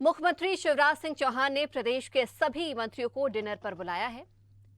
मुख्यमंत्री शिवराज सिंह चौहान ने प्रदेश के सभी मंत्रियों को डिनर पर बुलाया है।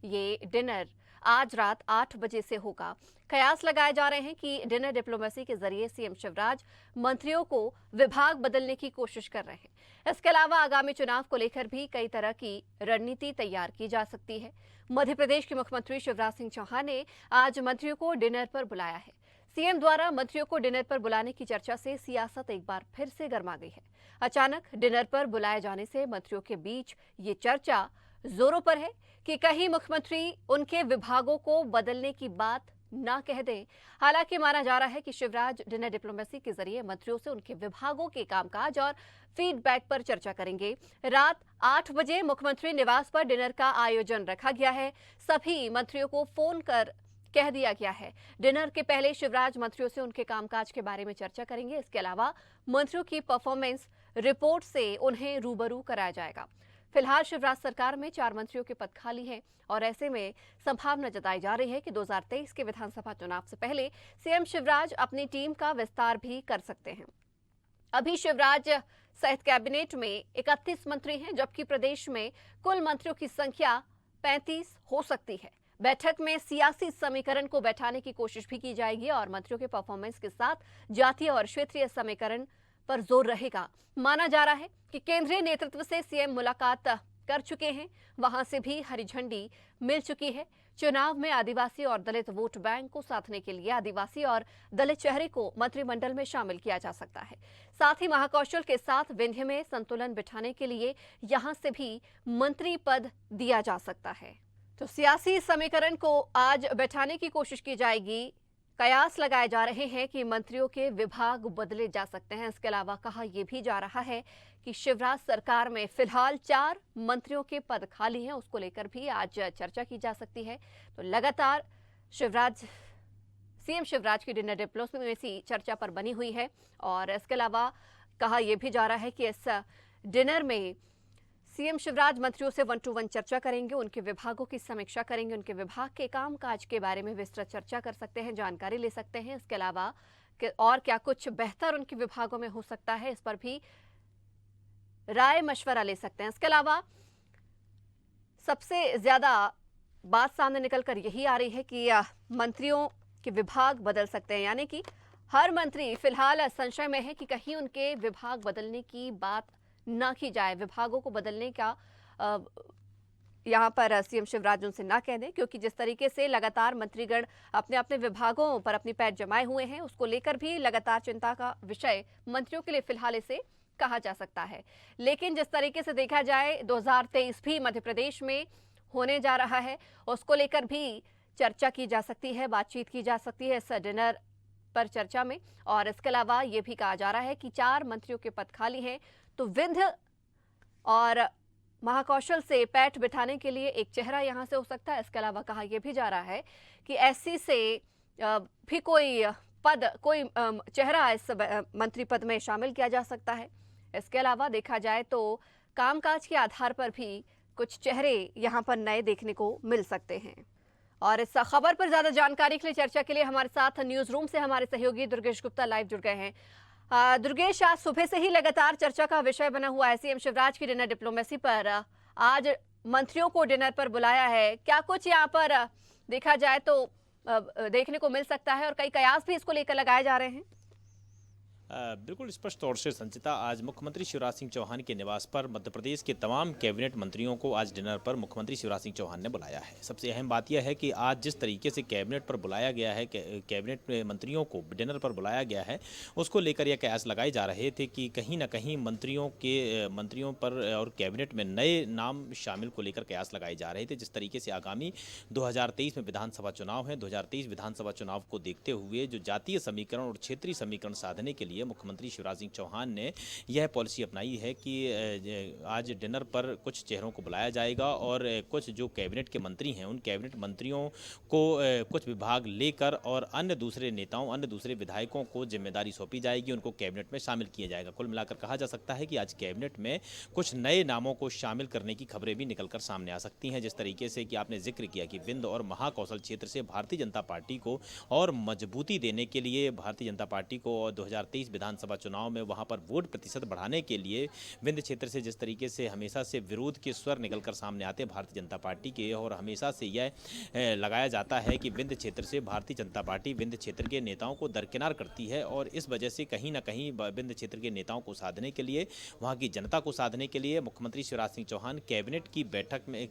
ये डिनर आज रात 8 बजे से होगा। कयास लगाए जा रहे हैं कि डिनर डिप्लोमेसी के जरिए सीएम शिवराज मंत्रियों को विभाग बदलने की कोशिश कर रहे हैं। इसके अलावा आगामी चुनाव को लेकर भी कई तरह की रणनीति तैयार की जा सकती है। मध्य प्रदेश के मुख्यमंत्री शिवराज सिंह चौहान ने आज मंत्रियों को डिनर पर बुलाया है। सीएम द्वारा मंत्रियों को डिनर पर बुलाने की चर्चा से सियासत एक बार फिर से गर्मा गई है। अचानक डिनर पर बुलाए जाने से मंत्रियों के बीच ये चर्चा जोरों पर है कि कहीं मुख्यमंत्री उनके विभागों को बदलने की बात ना कह दें। हालांकि माना जा रहा है कि शिवराज डिनर डिप्लोमेसी के जरिए मंत्रियों से उनके विभागों के कामकाज और फीडबैक पर चर्चा करेंगे। रात 8 बजे मुख्यमंत्री निवास पर डिनर का आयोजन रखा गया है। सभी मंत्रियों को फोन कर कह दिया गया है। डिनर के पहले शिवराज मंत्रियों से उनके कामकाज के बारे में चर्चा करेंगे। इसके अलावा मंत्रियों की परफॉर्मेंस रिपोर्ट से उन्हें रूबरू कराया जाएगा। फिलहाल शिवराज सरकार में 4 मंत्रियों के पद खाली हैं और ऐसे में संभावना जताई जा रही है कि 2023 के विधानसभा चुनाव से पहले सीएम शिवराज अपनी टीम का विस्तार भी कर सकते हैं। अभी शिवराज सहित कैबिनेट में 31 मंत्री हैं, जबकि प्रदेश में कुल मंत्रियों की संख्या 35 हो सकती है। बैठक में सियासी समीकरण को बैठाने की कोशिश भी की जाएगी और मंत्रियों के परफॉर्मेंस के साथ जातीय और क्षेत्रीय समीकरण पर जोर रहेगा। माना जा रहा है कि केंद्रीय नेतृत्व से सीएम मुलाकात कर चुके हैं, वहां से भी हरी झंडी मिल चुकी है। चुनाव में आदिवासी और दलित वोट बैंक को साधने के लिए आदिवासी और दलित चेहरे को मंत्रिमंडल में शामिल किया जा सकता है। साथ ही महाकौशल के साथ विंध्य में संतुलन बिठाने के लिए यहां से भी मंत्री पद दिया जा सकता है। तो सियासी समीकरण को आज बैठाने की कोशिश की जाएगी। कयास लगाए जा रहे हैं कि मंत्रियों के विभाग बदले जा सकते हैं। इसके अलावा कहा यह भी जा रहा है कि शिवराज सरकार में फिलहाल 4 मंत्रियों के पद खाली हैं, उसको लेकर भी आज चर्चा की जा सकती है। तो लगातार सीएम शिवराज की डिनर डिप्लोमेसी चर्चा पर बनी हुई है और इसके अलावा कहा यह भी जा रहा है कि इस डिनर में सीएम शिवराज मंत्रियों से 1-to-1 चर्चा करेंगे, उनके विभागों की समीक्षा करेंगे, उनके विभाग के कामकाज के बारे में विस्तृत चर्चा कर सकते हैं, जानकारी ले सकते हैं। इसके अलावा और क्या कुछ बेहतर उनके विभागों में हो सकता है, इस पर भी राय मशवरा ले सकते हैं। इसके अलावा सबसे ज्यादा बात सामने निकलकर यही आ रही है कि मंत्रियों के विभाग बदल सकते हैं, यानी कि हर मंत्री फिलहाल संशय में है कि कहीं उनके विभाग बदलने की बात ना की जाए, विभागों को बदलने का यहाँ पर सीएम शिवराज उनसे ना कह दें, क्योंकि जिस तरीके से लगातार मंत्रीगण अपने अपने विभागों पर अपनी पैर जमाए हुए हैं, उसको लेकर भी लगातार चिंता का विषय मंत्रियों के लिए फिलहाल इसे कहा जा सकता है। लेकिन जिस तरीके से देखा जाए 2023 भी मध्य प्रदेश में होने जा रहा है, उसको लेकर भी चर्चा की जा सकती है, बातचीत की जा सकती है इस डिनर पर चर्चा में। और इसके अलावा ये भी कहा जा रहा है कि 4 मंत्रियों के पद खाली हैं, तो विंध्य और महाकौशल से पैठ बिठाने के लिए एक चेहरा यहां से हो सकता है। इसके अलावा कहा यह भी जा रहा है कि एससी से भी कोई चेहरा इस मंत्री पद में शामिल किया जा सकता है। इसके अलावा देखा जाए तो कामकाज के आधार पर भी कुछ चेहरे यहां पर नए देखने को मिल सकते हैं। और इस खबर पर ज्यादा जानकारी के लिए, चर्चा के लिए हमारे साथ न्यूज रूम से हमारे सहयोगी दुर्गेश गुप्ता लाइव जुड़ गए हैं। दुर्गेश, आज सुबह से ही लगातार चर्चा का विषय बना हुआ है सीएम शिवराज की डिनर डिप्लोमेसी पर। आज मंत्रियों को डिनर पर बुलाया है, क्या कुछ यहाँ पर देखा जाए तो देखने को मिल सकता है और कई कयास भी इसको लेकर लगाए जा रहे हैं? बिल्कुल स्पष्ट तौर से संचिता, आज मुख्यमंत्री शिवराज सिंह चौहान के निवास पर मध्य प्रदेश के तमाम कैबिनेट मंत्रियों को आज डिनर पर मुख्यमंत्री शिवराज सिंह चौहान ने बुलाया है। सबसे अहम बात यह है कि आज जिस तरीके से कैबिनेट पर बुलाया गया है, कैबिनेट मंत्रियों को डिनर पर बुलाया गया है, उसको लेकर यह कयास लगाए जा रहे थे कि कहीं ना कहीं मंत्रियों पर और कैबिनेट में नए नाम शामिल को लेकर कयास लगाए जा रहे थे। जिस तरीके से आगामी 2023 में विधानसभा चुनाव है, 2023 विधानसभा चुनाव को देखते हुए जो जातीय समीकरण और क्षेत्रीय समीकरण साधने के लिए मुख्यमंत्री शिवराज सिंह चौहान ने यह पॉलिसी अपनाई है कि आज डिनर पर कुछ चेहरों को बुलाया जाएगा और कुछ जो कैबिनेट के मंत्री हैं, उन कैबिनेट मंत्रियों को कुछ विभाग लेकर और अन्य दूसरे नेताओं, अन्य दूसरे विधायकों को जिम्मेदारी सौंपी जाएगी, उनको कैबिनेट में शामिल किया जाएगा। कुल मिलाकर कहा जा सकता है कि आज कैबिनेट में कुछ नए नामों को शामिल करने की खबरें भी निकलकर सामने आ सकती हैं। जिस तरीके से कि आपने जिक्र किया कि विंध्य और महाकौशल क्षेत्र से भारतीय जनता पार्टी को और मजबूती देने के लिए भारतीय जनता पार्टी को 2023 विधानसभा चुनाव में वहां पर वोट प्रतिशत बढ़ाने के लिए विंध्य क्षेत्र से जिस तरीके से हमेशा से विरोध के स्वर निकलकर सामने आते हैं भारतीय जनता पार्टी के, और हमेशा से यह लगाया जाता है कि विंध्य क्षेत्र से भारतीय जनता पार्टी विंध्य क्षेत्र के नेताओं को दरकिनार करती है, और इस वजह से कहीं ना कहीं विंध्य क्षेत्र के नेताओं को साधने के लिए, वहां की जनता को साधने के लिए मुख्यमंत्री शिवराज सिंह चौहान कैबिनेट की बैठक में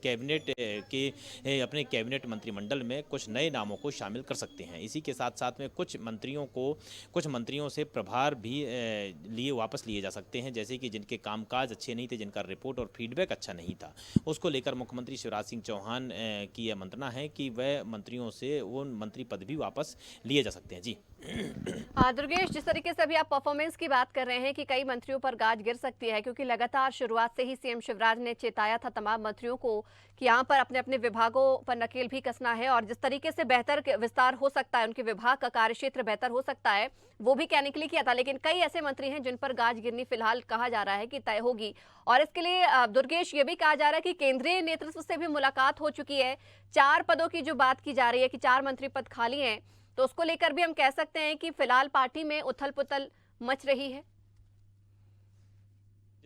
अपने कैबिनेट मंत्रिमंडल में कुछ नए नामों को शामिल कर सकते हैं। इसी के साथ साथ में कुछ मंत्रियों से प्रभार भी वापस लिए जा सकते हैं, जैसे कि जिनके कामकाज अच्छे नहीं थे, जिनका रिपोर्ट और फीडबैक अच्छा नहीं था, उसको लेकर मुख्यमंत्री शिवराज सिंह चौहान की यह मंत्रणा है कि वह मंत्रियों से वो मंत्री पद भी वापस लिए जा सकते हैं। जी दुर्गेश, जिस तरीके से अभी आप परफॉर्मेंस की बात कर रहे हैं कि कई मंत्रियों पर गाज गिर सकती है, क्योंकि लगातार शुरुआत से ही सीएम शिवराज ने चेताया था तमाम मंत्रियों को कि यहाँ पर अपने अपने विभागों पर नकेल भी कसना है, और जिस तरीके से बेहतर विस्तार हो सकता है, उनके विभाग का कार्यक्षेत्र बेहतर हो सकता है, वो भी कहने के लिए किया था। लेकिन कई ऐसे मंत्री हैं जिन पर गाज गिरनी फिलहाल कहा जा रहा है कि तय होगी, और इसके लिए दुर्गेश ये भी कहा जा रहा है कि केंद्रीय नेतृत्व से भी मुलाकात हो चुकी है। 4 पदों की जो बात की जा रही है कि 4 मंत्री पद खाली हैं, तो उसको लेकर भी हम कह सकते हैं कि फिलहाल पार्टी में उथल पुथल मच रही है।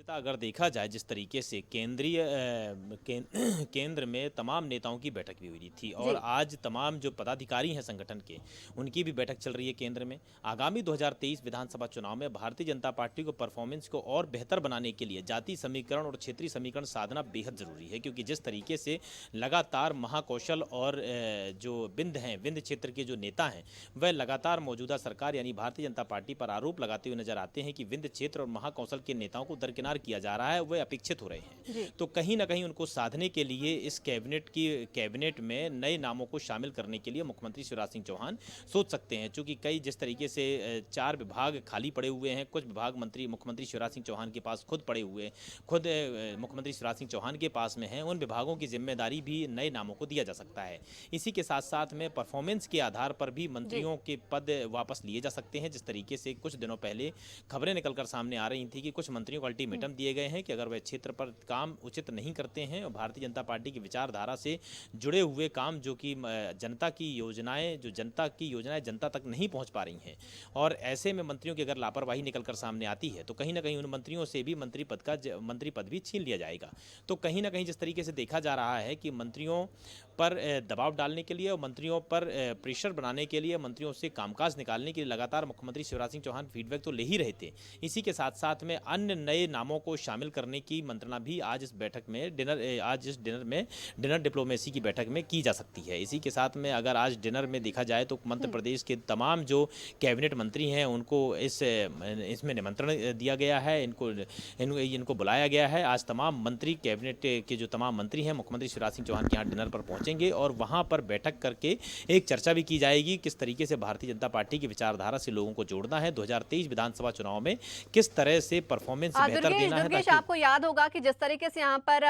अगर देखा जाए जिस तरीके से केंद्र में तमाम नेताओं की बैठक भी हुई थी, और आज तमाम जो पदाधिकारी हैं संगठन के, उनकी भी बैठक चल रही है केंद्र में। आगामी 2023 विधानसभा चुनाव में भारतीय जनता पार्टी को परफॉर्मेंस को और बेहतर बनाने के लिए जातीय समीकरण और क्षेत्रीय समीकरण साधना बेहद जरूरी है, क्योंकि जिस तरीके से लगातार महाकौशल और जो विंध्य क्षेत्र के जो नेता हैं, वह लगातार मौजूदा सरकार यानी भारतीय जनता पार्टी पर आरोप लगाते हुए नजर आते हैं कि विंध्य क्षेत्र और महाकौशल के नेताओं को दरकिनार किया जा रहा है, वे अपेक्षित हो रहे हैं। तो कहीं ना कहीं उनको साधने के लिए इस कैबिनेट में नए नामों को शामिल करने के लिए मुख्यमंत्री शिवराज सिंह चौहान सोच सकते हैं, क्योंकि कई जिस तरीके से 4 विभाग खाली पड़े हुए हैं, कुछ विभाग मुख्यमंत्री शिवराज सिंह चौहान के पास खुद पड़े हुए, खुद मुख्यमंत्री शिवराज सिंह चौहान के पास में हैं, उन विभागों की जिम्मेदारी भी नए नामों को दिया जा सकता है। इसी के साथ साथ में परफॉर्मेंस के आधार पर भी मंत्रियों के पद वापस लिए जा सकते हैं। जिस तरीके से कुछ दिनों पहले खबरें निकलकर सामने आ रही थी कि कुछ मंत्रियों को अल्टीमेटम दिए गए हैं कि अगर वह क्षेत्र पर काम उचित नहीं करते हैं और भारतीय जनता पार्टी की विचारधारा से जुड़े हुए काम जो कि जनता की योजनाएं जनता तक नहीं पहुंच पा रही हैं, और ऐसे में मंत्रियों की अगर लापरवाही निकलकर सामने आती है तो कहीं ना कहीं उन मंत्रियों से भी मंत्री पद भी छीन लिया जाएगा। तो कहीं ना कहीं जिस तरीके से देखा जा रहा है कि मंत्रियों पर दबाव डालने के लिए और मंत्रियों पर प्रेशर बनाने के लिए, मंत्रियों से कामकाज निकालने के लिए लगातार मुख्यमंत्री शिवराज सिंह चौहान फीडबैक तो ले ही रहे थे। इसी के साथ साथ में अन्य नए नामों को शामिल करने की मंत्रणा भी आज इस डिनर डिप्लोमेसी की बैठक में की जा सकती है। इसी के साथ में अगर आज डिनर में देखा जाए तो मध्य प्रदेश के तमाम जो कैबिनेट मंत्री हैं उनको इसमें निमंत्रण दिया गया है, इनको बुलाया गया है। आज तमाम मंत्री, कैबिनेट के जो तमाम मंत्री हैं, मुख्यमंत्री शिवराज सिंह चौहान के यहाँ डिनर पर पहुंचेंगे, और वहां पर बैठक करके एक चर्चा भी की जाएगी किस तरीके से भारतीय जनता पार्टी की विचारधारा से लोगों को जोड़ना है, 2023 विधानसभा चुनाव में किस तरह से परफॉर्मेंस बेहतर देना है। आपको याद होगा कि जिस तरीके से यहाँ पर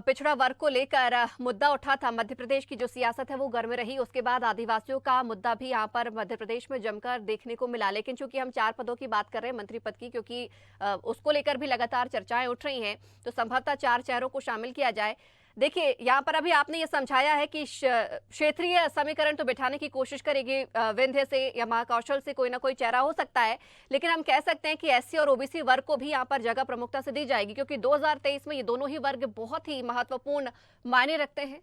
पिछड़ा वर्ग को लेकर मुद्दा उठा था, मध्य प्रदेश की जो सियासत है वो गर्म रही, उसके बाद आदिवासियों का मुद्दा भी यहाँ पर मध्य प्रदेश में जमकर देखने को मिला। लेकिन चूंकि हम 4 पदों की बात कर रहे हैं मंत्री पद की, क्योंकि उसको लेकर भी लगातार चर्चाएं उठ रही हैं, तो संभवतः 4 चेहरों को शामिल किया जाए। देखिए, यहाँ पर अभी आपने ये समझाया है कि क्षेत्रीय समीकरण तो बिठाने की कोशिश करेगी, विंध्य से या महाकौशल से कोई ना कोई चेहरा हो सकता है, लेकिन हम कह सकते हैं कि एससी और ओबीसी वर्ग को भी यहाँ पर जगह प्रमुखता से दी जाएगी, क्योंकि 2023 में ये दोनों ही वर्ग बहुत ही महत्वपूर्ण मायने रखते हैं।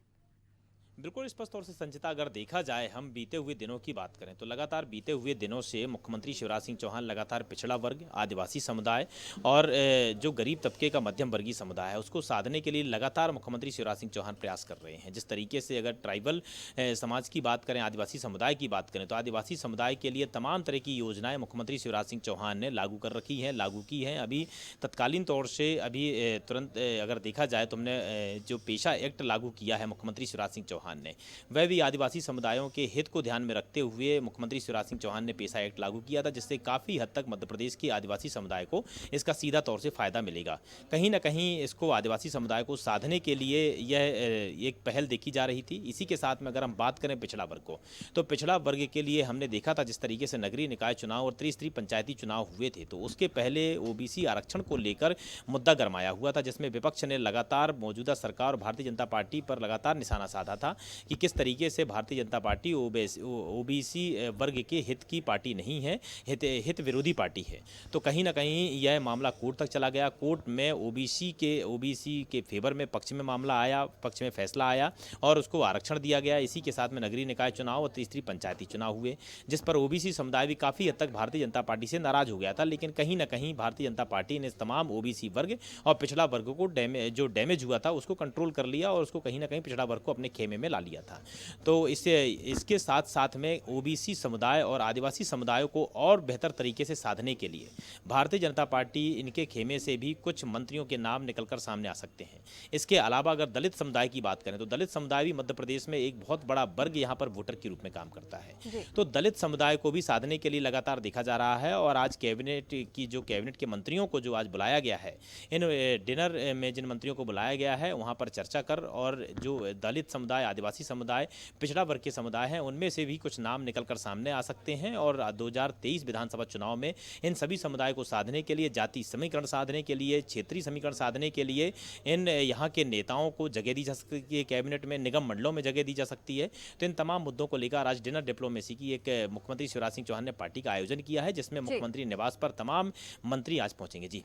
बिल्कुल स्पष्ट तौर से संचिता, अगर देखा जाए हम बीते हुए दिनों की बात करें तो लगातार बीते हुए दिनों से मुख्यमंत्री शिवराज सिंह चौहान लगातार पिछड़ा वर्ग, आदिवासी समुदाय और जो गरीब तबके का मध्यम वर्गीय समुदाय है उसको साधने के लिए लगातार मुख्यमंत्री शिवराज सिंह चौहान प्रयास कर रहे हैं। जिस तरीके से अगर ट्राइबल समाज की बात करें, आदिवासी समुदाय की बात करें, तो आदिवासी समुदाय के लिए तमाम तरह की योजनाएं मुख्यमंत्री शिवराज सिंह चौहान ने लागू की हैं। अभी तत्कालीन तौर से तुरंत अगर देखा जाए तो हमने जो पेशा एक्ट लागू किया है मुख्यमंत्री शिवराज सिंह चौहान ने, वह भी आदिवासी समुदायों के हित को ध्यान में रखते हुए मुख्यमंत्री शिवराज सिंह चौहान ने पेशा एक्ट लागू किया था, जिससे काफ़ी हद तक मध्य प्रदेश के आदिवासी समुदाय को इसका सीधा तौर से फायदा मिलेगा। कहीं ना कहीं इसको आदिवासी समुदाय को साधने के लिए यह एक पहल देखी जा रही थी। इसी के साथ में अगर हम बात करें पिछड़ा वर्ग को, तो पिछड़ा वर्ग के लिए हमने देखा था जिस तरीके से नगरीय निकाय चुनाव और त्रिस्तरीय पंचायती चुनाव हुए थे, तो उसके पहले ओबीसी आरक्षण को लेकर मुद्दा गरमाया हुआ था, जिसमें विपक्ष ने लगातार मौजूदा सरकार और भारतीय जनता पार्टी पर लगातार निशाना साधा था कि किस तरीके से भारतीय जनता पार्टी ओबीसी वर्ग के हित की पार्टी नहीं है, हित विरोधी पार्टी है। तो कहीं ना कहीं यह मामला कोर्ट तक चला गया। कोर्ट में ओबीसी के फेवर में पक्ष में मामला आया, पक्ष में फैसला आया और उसको आरक्षण दिया गया। इसी के साथ में नगरीय निकाय चुनाव और तीसरी पंचायती चुनाव हुए, जिस पर ओबीसी समुदाय भी काफ़ी हद तक भारतीय जनता पार्टी से नाराज हो गया था। लेकिन कहीं ना कहीं भारतीय जनता पार्टी ने तमाम ओबीसी वर्ग और पिछड़ा वर्ग को जो डैमेज हुआ था उसको कंट्रोल कर लिया और उसको कहीं ना कहीं पिछड़ा वर्ग को अपने खेमे में ला लिया था। तो इसके साथ साथ में ओबीसी समुदाय और आदिवासी समुदायों को और बेहतर तरीके से साधने के लिए भारतीय जनता पार्टी इनके खेमे से भी कुछ मंत्रियों के नाम निकलकर सामने आ सकते हैं। इसके अलावा अगर दलित समुदाय की बात करें तो दलित समुदाय भी मध्य प्रदेश में एक बहुत बड़ा वर्ग यहाँ पर वोटर के रूप में काम करता है। तो दलित समुदाय को भी साधने के लिए लगातार देखा जा रहा है और आज कैबिनेट के मंत्रियों को जो आज बुलाया गया है, इन डिनर में जिन मंत्रियों को बुलाया गया है वहाँ पर चर्चा कर और जो दलित समुदाय, आदिवासी समुदाय, पिछड़ा वर्ग के समुदाय हैं उनमें से भी कुछ नाम निकलकर सामने आ सकते हैं। और 2023 विधानसभा चुनाव में इन सभी समुदाय को साधने के लिए, जाति समीकरण साधने के लिए, क्षेत्रीय समीकरण साधने के लिए इन यहाँ के नेताओं को जगह दी जा सकती है, कैबिनेट में, निगम मंडलों में जगह दी जा सकती है। तो इन तमाम मुद्दों को लेकर आज डिनर डिप्लोमेसी की एक मुख्यमंत्री शिवराज सिंह चौहान ने पार्टी का आयोजन किया है, जिसमें मुख्यमंत्री निवास पर तमाम मंत्री आज पहुंचेंगे। जी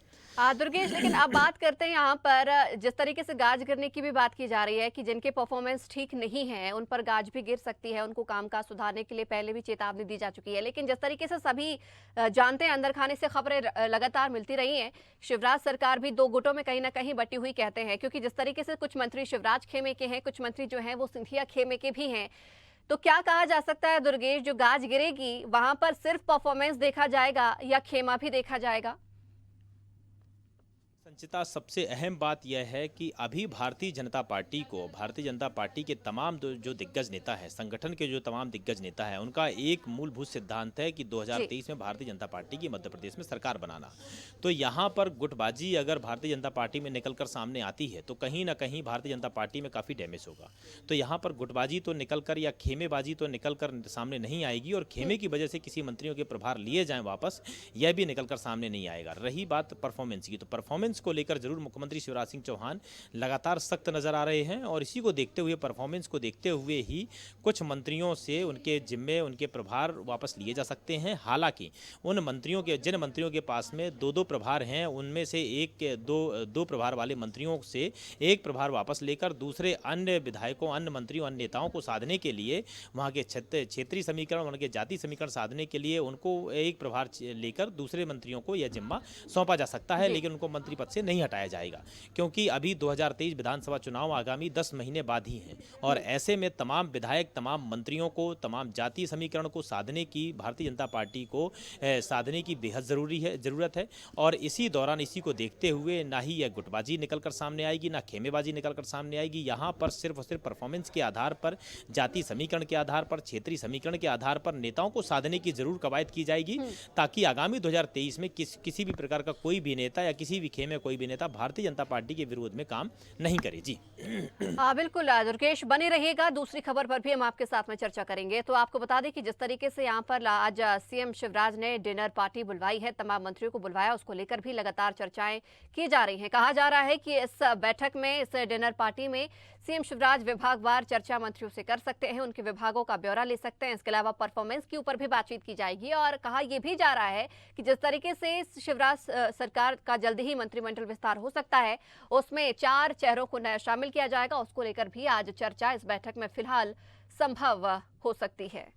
दुर्गेश, लेकिन अब बात करते हैं यहाँ पर जिस तरीके से गाज गिरने की भी बात की जा रही है कि जिनके परफॉर्मेंस ठीक नहीं है उन पर गाज भी गिर सकती है, उनको कामकाज सुधारने के लिए पहले भी चेतावनी दी जा चुकी है। लेकिन जिस तरीके से सभी जानते हैं, अंदर खाने से खबरें लगातार मिलती रही हैं, शिवराज सरकार भी दो गुटों में कहीं ना कहीं बटी हुई कहते हैं, क्योंकि जिस तरीके से कुछ मंत्री शिवराज खेमे के हैं, कुछ मंत्री जो हैं वो सिंधिया खेमे के भी हैं। तो क्या कहा जा सकता है दुर्गेश, जो गाज गिरेगी वहां पर सिर्फ परफॉर्मेंस देखा जाएगा या खेमा भी देखा जाएगा? संचिता, सबसे अहम बात यह है कि अभी भारतीय जनता पार्टी के तमाम जो दिग्गज नेता हैं, संगठन के जो तमाम दिग्गज नेता हैं, उनका एक मूलभूत सिद्धांत है कि 2023 में भारतीय जनता पार्टी की मध्य प्रदेश में सरकार बनाना। तो यहाँ पर गुटबाजी अगर भारतीय जनता पार्टी में निकलकर सामने आती है तो कहीं ना कहीं भारतीय जनता पार्टी में काफ़ी डैमेज होगा। तो यहाँ पर गुटबाजी तो निकलकर या खेमेबाजी तो निकलकर सामने नहीं आएगी और खेमे की वजह से किसी मंत्रियों के प्रभार लिए जाएं वापस, यह भी निकलकर सामने नहीं आएगा। रही बात परफॉर्मेंस की, तो परफॉर्मेंस को लेकर जरूर मुख्यमंत्री शिवराज सिंह चौहान लगातार सख्त नजर आ रहे हैं और इसी को देखते हुए, परफॉर्मेंस को देखते हुए ही कुछ मंत्रियों से उनके जिम्मे, उनके प्रभार वापस लिए जा सकते हैं। हालांकि जिन मंत्रियों के पास में दो प्रभार हैं, उनमें से दो प्रभार वाले मंत्रियों से एक प्रभार वापस लेकर दूसरे अन्य विधायकों, अन्य मंत्रियों, अन्य नेताओं को साधने के लिए, वहाँ के क्षेत्रीय समीकरण, उनके जाति समीकरण साधने के लिए उनको एक प्रभार लेकर दूसरे मंत्रियों को यह जिम्मा सौंपा जा सकता है। लेकिन उनको मंत्री पद से नहीं हटाया जाएगा, क्योंकि अभी 2023 विधानसभा चुनाव आगामी 10 महीने बाद ही हैं और ऐसे में तमाम विधायक, तमाम मंत्रियों को, तमाम जातीय समीकरण को साधने की, भारतीय जनता पार्टी को साधने की बेहद ज़रूरत है। और इसी दौरान, इसी को देखते हुए ना ही यह गुटबाजी निकलकर सामने आएगी, ना खेमेबाजी निकलकर सामने आएगी। यहाँ पर सिर्फ और सिर्फ परफॉर्मेंस के आधार पर, जातीय समीकरण के आधार पर, क्षेत्रीय समीकरण के आधार पर नेताओं को साधने की जरूर कवायद की जाएगी, ताकि आगामी 2023 में किसी भी प्रकार का कोई भी नेता या किसी भी खेमे कोई भी नेता भारतीय जनता पार्टी के विरोध में काम नहीं करे। जी बिल्कुल दुर्गेश, बने रहिएगा। दूसरी खबर पर भी हम आपके साथ में चर्चा करेंगे। तो आपको बता दें कि जिस तरीके से यहाँ पर आज सीएम शिवराज ने डिनर पार्टी बुलवाई है, तमाम मंत्रियों को बुलवाया, उसको लेकर भी लगातार चर्चाएं की जा रही हैं। कहा जा रहा है कि इस बैठक में, इस डिनर पार्टी में सीएम शिवराज विभागवार चर्चा मंत्रियों से कर सकते हैं, उनके विभागों का ब्यौरा ले सकते हैं। इसके अलावा परफॉर्मेंस के ऊपर भी बातचीत की जाएगी और कहा यह भी जा रहा है कि जिस तरीके से शिवराज सरकार का जल्दी ही मंत्रिमंडल विस्तार हो सकता है, उसमें 4 चेहरों को नया शामिल किया जाएगा। उसको लेकर भी आज चर्चा इस बैठक में फिलहाल संभव हो सकती है।